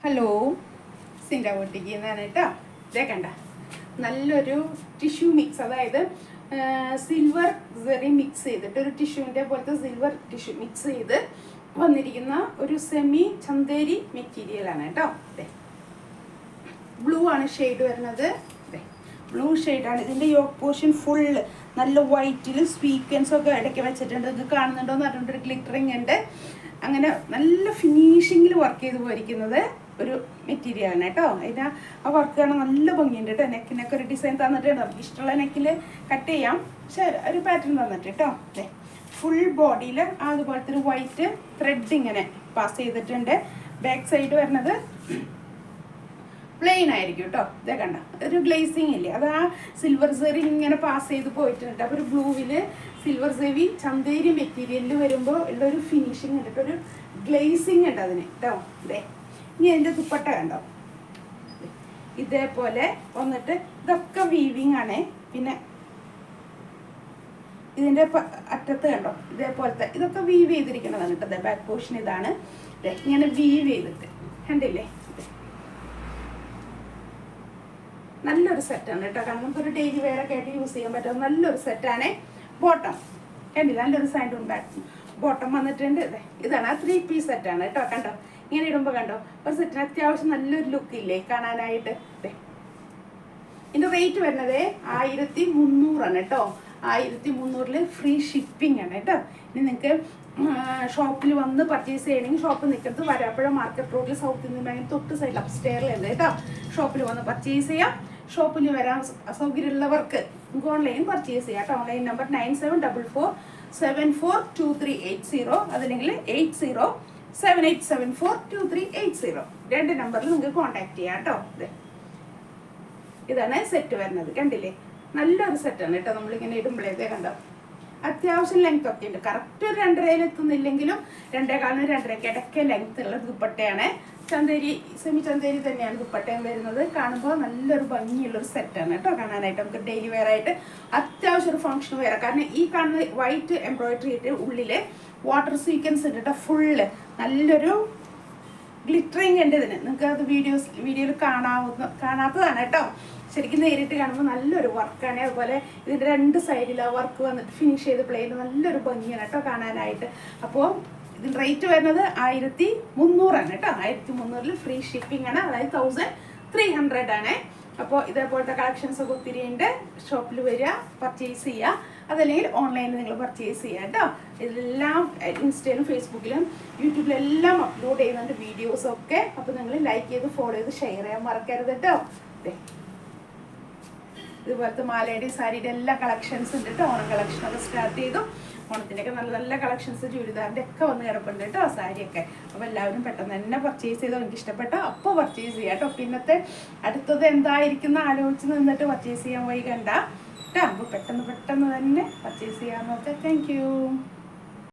Hello, സിൻ്റെ പൊട്ടിക്കുന്നതാണ് കേട്ടോ. ഇതേ കണ്ട നല്ലൊരു ടിഷ്യൂ മിക്സ്, അതായത് സിൽവർ സെറി മിക്സ് ചെയ്തിട്ട് ഒരു ടിഷ്യൂവിൻ്റെ പോലത്തെ സിൽവർ ടിഷ്യൂ മിക്സ് ചെയ്ത് വന്നിരിക്കുന്ന ഒരു സെമി ചന്തേരി മെറ്റീരിയലാണ് കേട്ടോ. അതെ, ബ്ലൂ ആണ് ഷെയ്ഡ് വരുന്നത്. അതെ, ബ്ലൂ ഷെയ്ഡാണ്. ഇതിൻ്റെ യോക്ക് പോർഷൻ ഫുള്ള് നല്ല വൈറ്റിൽ സ്വീക്വൻസൊക്കെ ഇടയ്ക്ക് വെച്ചിട്ടുണ്ട്. ഇത് കാണുന്നുണ്ടോ എന്ന് പറഞ്ഞിട്ടൊരു ഗ്ലിറ്ററിങ് ഉണ്ട്. അങ്ങനെ നല്ല ഫിനിഷിങ്ങിൽ വർക്ക് ചെയ്ത് പോയിരിക്കുന്നത് ഒരു മെറ്റീരിയലാണ് കേട്ടോ. അതിന് ആ വർക്ക് കാണാൻ നല്ല ഭംഗിയുണ്ട് കേട്ടോ. നെക്കിനൊക്കെ ഒരു ഡിസൈൻ തന്നിട്ടുണ്ട്. നമുക്ക് ഇഷ്ടമുള്ള നെക്കിൽ കട്ട് ചെയ്യാം. പക്ഷേ ഒരു പാറ്റേൺ തന്നിട്ട് കേട്ടോ. അതെ, ഫുൾ ബോഡിയിൽ അതുപോലത്തെ ഒരു വൈറ്റ് ത്രെഡ് ഇങ്ങനെ പാസ് ചെയ്തിട്ടുണ്ട്. ബാക്ക് സൈഡ് വരുന്നത് പ്ലെയിൻ ആയിരിക്കും കേട്ടോ. ഇതേ കണ്ട ഒരു ഗ്ലേസിങ് ഇല്ലേ, അത് ആ സിൽവർ സെറി ഇങ്ങനെ പാസ് ചെയ്ത് പോയിട്ടുണ്ട്. അപ്പോൾ ഒരു ബ്ലൂവിൽ സിൽവർ സെറി ചന്തേരി മെറ്റീരിയലിൽ വരുമ്പോൾ ഉള്ളൊരു ഫിനിഷിങ് ഉണ്ട്, ഒരു ഗ്ലേസിങ് ഉണ്ട് അതിന് കേട്ടോ. അതെ, ഇനി അതിൻ്റെ ദുപ്പട്ട കണ്ടോ, ഇതേപോലെ വന്നിട്ട് ഇതൊക്കെ വീവിങ് ആണ്. പിന്നെ ഇതിൻ്റെ അറ്റത്ത് കണ്ടോ ഇതേപോലത്തെ ഇതൊക്കെ വീവ് ചെയ്തിരിക്കണതാണ് കേട്ടോ. ബാക്ക് പോർഷൻ ഇതാണ്. ഇങ്ങനെ വീവ് ചെയ്തിട്ട് കണ്ടില്ലേ, നല്ലൊരു സെറ്റാണ് കേട്ടോ. കാരണം നമുക്കൊരു ഡെയിലി വെയർ ഒക്കെ ആയിട്ട് യൂസ് ചെയ്യാൻ പറ്റും നല്ലൊരു സെറ്റാണ്. ബോട്ടം കണ്ടില്ല, നല്ലൊരു സൈഡും ബാക്ക് ബോട്ടം വന്നിട്ടുണ്ട്. ഇതാണ് ആ 3 പീസ് സെറ്റാണ് കേട്ടോ. കണ്ടോ, ഇങ്ങനെ ഇടുമ്പോൾ കണ്ടോ ഒരു സെറ്റിന് അത്യാവശ്യം നല്ലൊരു ലുക്ക് ഇല്ലേ കാണാനായിട്ട്. ഇതിൻ്റെ റേറ്റ് വരുന്നത് 1300 കേട്ടോ. 1300 ഫ്രീ ഷിപ്പിംഗ് ആണ് കേട്ടോ. ഇനി നിങ്ങൾക്ക് ഷോപ്പിൽ വന്ന് പർച്ചേസ് ചെയ്യണമെങ്കിൽ ഷോപ്പിൽ നിൽക്കുന്നത് വരാപ്പുഴ മാർക്കറ്റ് റോഡിൽ സൗത്ത് ഇന്ത്യൻ ബാങ്കിന് തൊട്ട് സൈഡിൽ അപ്സ്റ്റെയറിലുണ്ട് കേട്ടോ. ഷോപ്പിൽ വന്ന് പർച്ചേസ് ചെയ്യാം. ഷോപ്പിൽ വരാൻ സൗകര്യമുള്ളവർക്ക് നമുക്ക് ഓൺലൈൻ പർച്ചേസ് ചെയ്യാം കേട്ടോ. ഓൺലൈൻ നമ്പർ 9744742380, അതല്ലെങ്കിൽ 8078742380. 2 നമ്പറിൽ നിങ്ങൾക്ക് കോൺടാക്ട് ചെയ്യാം കേട്ടോ. ഇതാണ് സെറ്റ് വരുന്നത്. കണ്ടില്ലേ, നല്ലൊരു സെറ്റാണ് കേട്ടോ. നമ്മളിങ്ങനെ ഇടുമ്പോഴേക്കേ കണ്ടോ അത്യാവശ്യം ലെങ്ത് ഒക്കെ ഉണ്ട്. കറക്റ്റ് ഒരു 2.5 എത്തുന്നില്ലെങ്കിലും 2.25 2.5 ഇടയ്ക്ക് ലെങ്ത് ഉള്ള ദുപ്പട്ടയാണ്. ചന്തേരി സെമി ചന്തേരി തന്നെയാണ് ദുപ്പട്ടയും വരുന്നത്. കാണുമ്പോൾ നല്ലൊരു ഭംഗിയുള്ളൊരു സെറ്റാണ് കേട്ടോ കാണാനായിട്ട്. നമുക്ക് ഡെയിലി വെയർ ആയിട്ട് അത്യാവശ്യം ഒരു ഫംഗ്ഷൻ വെയർ. കാരണം ഈ കാണുന്ന വൈറ്റ് എംബ്രോയിഡറി ഇട്ട് ഉള്ളിൽ വാട്ടർ സീക്വൻസ് ഇട്ടിട്ട് ഫുള്ള് നല്ലൊരു ഗ്ലിറ്ററിങ് ഉണ്ട് ഇതിന്. നിങ്ങൾക്ക് അത് വീഡിയോയിൽ കാണാത്തതാണ് കേട്ടോ. ശരിക്കും നേരിട്ട് കാണുമ്പോൾ നല്ലൊരു വർക്കാണ്. അതുപോലെ ഇതിൻ്റെ 2 സൈഡിൽ ആ വർക്ക് വന്നിട്ട് ഫിനിഷ് ചെയ്ത് പ്ലെയിൻ നല്ലൊരു ഭംഗിയാണ് കേട്ടോ കാണാനായിട്ട്. അപ്പോൾ ഇതിൻ്റെ റേറ്റ് വരുന്നത് 1300 കേട്ടോ. 1300 ഫ്രീ ഷിപ്പിംഗ് ആണ്, അതായത് 1300 ആണ്. അപ്പോൾ ഇതേപോലത്തെ കളക്ഷൻസ് ഒക്കെ ഒത്തിരി ഉണ്ട്. ഷോപ്പിൽ വരിക, പർച്ചേസ് ചെയ്യുക, അതല്ലെങ്കിൽ ഓൺലൈനിൽ നിങ്ങൾ പർച്ചേസ് ചെയ്യുക കേട്ടോ. ഇതെല്ലാം ഇൻസ്റ്റയിലും ഫേസ്ബുക്കിലും യൂട്യൂബിലും എല്ലാം അപ്ലോഡ് ചെയ്യുന്നുണ്ട് വീഡിയോസൊക്കെ. അപ്പോൾ നിങ്ങൾ ലൈക്ക് ചെയ്ത് ഫോളോ ചെയ്ത് ഷെയർ ചെയ്യാൻ മറക്കരുത് കേട്ടോ. ഇതുപോലത്തെ മാലയുടെ സാരിയുടെ എല്ലാ കളക്ഷൻസ് ഉണ്ട് കേട്ടോ. ഓണം കളക്ഷനൊക്കെ സ്റ്റാർട്ട് ചെയ്തു. ഓണത്തിൻ്റെയൊക്കെ നല്ല നല്ല കളക്ഷൻസ് ചുരിദാറിൻ്റെ ഒക്കെ വന്ന് കിടപ്പുണ്ട് കേട്ടോ, സാരിയൊക്കെ. അപ്പോൾ എല്ലാവരും പെട്ടെന്ന് തന്നെ പർച്ചേസ് ചെയ്തോ. എനിക്ക് ഇഷ്ടപ്പെട്ടോ അപ്പോൾ പർച്ചേസ് ചെയ്യാം കേട്ടോ. പിന്നത്തെ അടുത്തത് എന്തായിരിക്കും ആലോചിച്ച് നിന്നിട്ട് പർച്ചേസ് ചെയ്യാൻ വൈകണ്ട കേട്ടോ. അപ്പോൾ പെട്ടെന്ന് തന്നെ പർച്ചേസ് ചെയ്യാൻ നോക്കാം. താങ്ക്